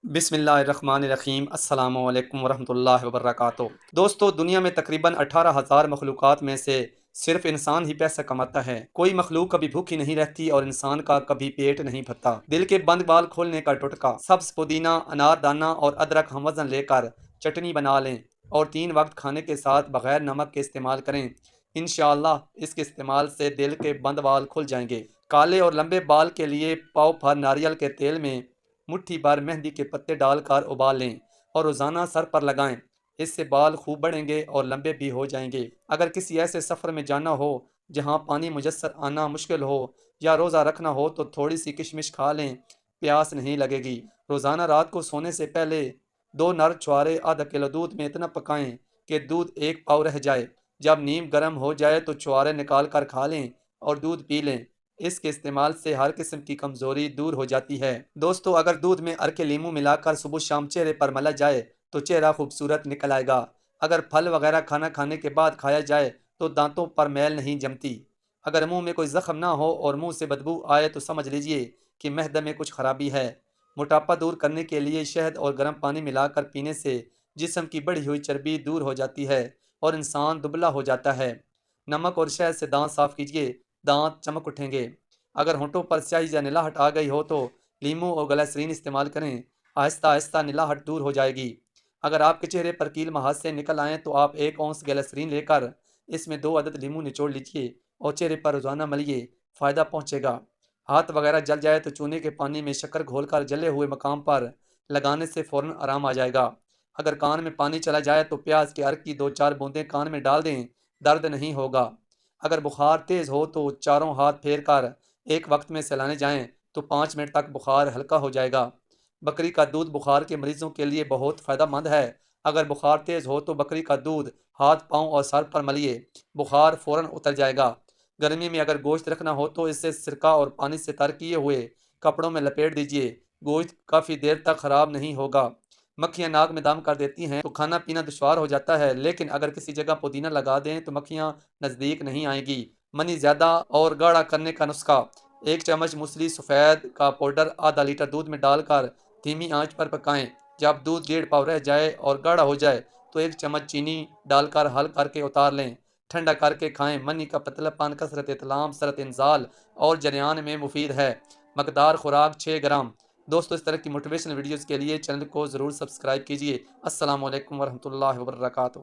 بسم اللہ الرحمن الرحیم۔ السلام علیکم ورحمۃ اللہ وبرکاتہ۔ دوستو، دنیا میں تقریباً 18,000 مخلوقات میں سے صرف انسان ہی پیسہ کماتا ہے۔ کوئی مخلوق کبھی بھوکی نہیں رہتی اور انسان کا کبھی پیٹ نہیں بھرتا۔ دل کے بند بال کھولنے کا ٹوٹکا، سبز پودینہ، انار دانہ اور ادرک ہم وزن لے کر چٹنی بنا لیں اور 3 وقت کھانے کے ساتھ بغیر نمک کے استعمال کریں۔ انشاءاللہ اس کے استعمال سے دل کے بند بال کھل جائیں گے۔ کالے اور لمبے بال کے لیے پاؤ بھر ناریل کے تیل میں مٹھی بھر مہندی کے پتے ڈال کر ابال لیں اور روزانہ سر پر لگائیں۔ اس سے بال خوب بڑھیں گے اور لمبے بھی ہو جائیں گے۔ اگر کسی ایسے سفر میں جانا ہو جہاں پانی میسر آنا مشکل ہو یا روزہ رکھنا ہو تو تھوڑی سی کشمش کھا لیں، پیاس نہیں لگے گی۔ روزانہ رات کو سونے سے پہلے 2 نر چھوارے آدھا کلو دودھ میں اتنا پکائیں کہ دودھ 1 پاؤ رہ جائے۔ جب نیم گرم ہو جائے تو چھوارے نکال کر کھا لیں اور دودھ پی لیں۔ اس کے استعمال سے ہر قسم کی کمزوری دور ہو جاتی ہے۔ دوستو، اگر دودھ میں عرق لیموں ملا کر صبح شام چہرے پر ملا جائے تو چہرہ خوبصورت نکل آئے گا۔ اگر پھل وغیرہ کھانا کھانے کے بعد کھایا جائے تو دانتوں پر میل نہیں جمتی۔ اگر منہ میں کوئی زخم نہ ہو اور منہ سے بدبو آئے تو سمجھ لیجئے کہ معدے میں کچھ خرابی ہے۔ موٹاپا دور کرنے کے لیے شہد اور گرم پانی ملا کر پینے سے جسم کی بڑھی ہوئی چربی دور ہو جاتی ہے اور انسان دبلا ہو جاتا ہے۔ نمک اور شہد سے دانت صاف کیجئے، دانت چمک اٹھیں گے۔ اگر ہونٹوں پر سیاہی یا نلاہٹ آ گئی ہو تو لیموں اور گلیسرین استعمال کریں، آہستہ آہستہ نلاہٹ دور ہو جائے گی۔ اگر آپ کے چہرے پر کیل محاذ سے نکل آئیں تو آپ 1 اونس گلیسرین لے کر اس میں 2 عدد لیموں نچوڑ لیجئے اور چہرے پر روزانہ ملیے، فائدہ پہنچے گا۔ ہاتھ وغیرہ جل جائے تو چونے کے پانی میں شکر گھول کر جلے ہوئے مقام پر لگانے سے فوراً آرام آ جائے گا۔ اگر کان میں پانی چلا جائے تو پیاز کے عرق کی 2-4 بوندیں کان میں ڈال دیں، درد نہیں ہوگا۔ اگر بخار تیز ہو تو چاروں ہاتھ پھیر کر ایک وقت میں سہلانے جائیں تو 5 منٹ تک بخار ہلکا ہو جائے گا۔ بکری کا دودھ بخار کے مریضوں کے لیے بہت فائدہ مند ہے۔ اگر بخار تیز ہو تو بکری کا دودھ ہاتھ، پاؤں اور سر پر ملیے، بخار فوراً اتر جائے گا۔ گرمی میں اگر گوشت رکھنا ہو تو اسے سرکہ اور پانی سے تر کیے ہوئے کپڑوں میں لپیٹ دیجئے، گوشت کافی دیر تک خراب نہیں ہوگا۔ مکھیاں ناک میں دم کر دیتی ہیں تو کھانا پینا دشوار ہو جاتا ہے، لیکن اگر کسی جگہ پودینہ لگا دیں تو مکھیاں نزدیک نہیں آئیں گی۔ منی زیادہ اور گاڑھا کرنے کا نسخہ: 1 چمچ موسلی سفید کا پاؤڈر آدھا لیٹر دودھ میں ڈال کر دھیمی آنچ پر پکائیں۔ جب دودھ 1.5 پاؤ رہ جائے اور گاڑھا ہو جائے تو 1 چمچ چینی ڈال کر حل کر کے اتار لیں، ٹھنڈا کر کے کھائیں۔ منی کا پتلا پان کثرت احتلام، سرعت انزال اور جریان میں مفید ہے۔ مقدار خوراک 6 گرام۔ دوستو، اس طرح کی موٹیویشنل ویڈیوز کے لیے چینل کو ضرور سبسکرائب کیجئے۔ السلام علیکم ورحمۃ اللہ وبرکاتہ۔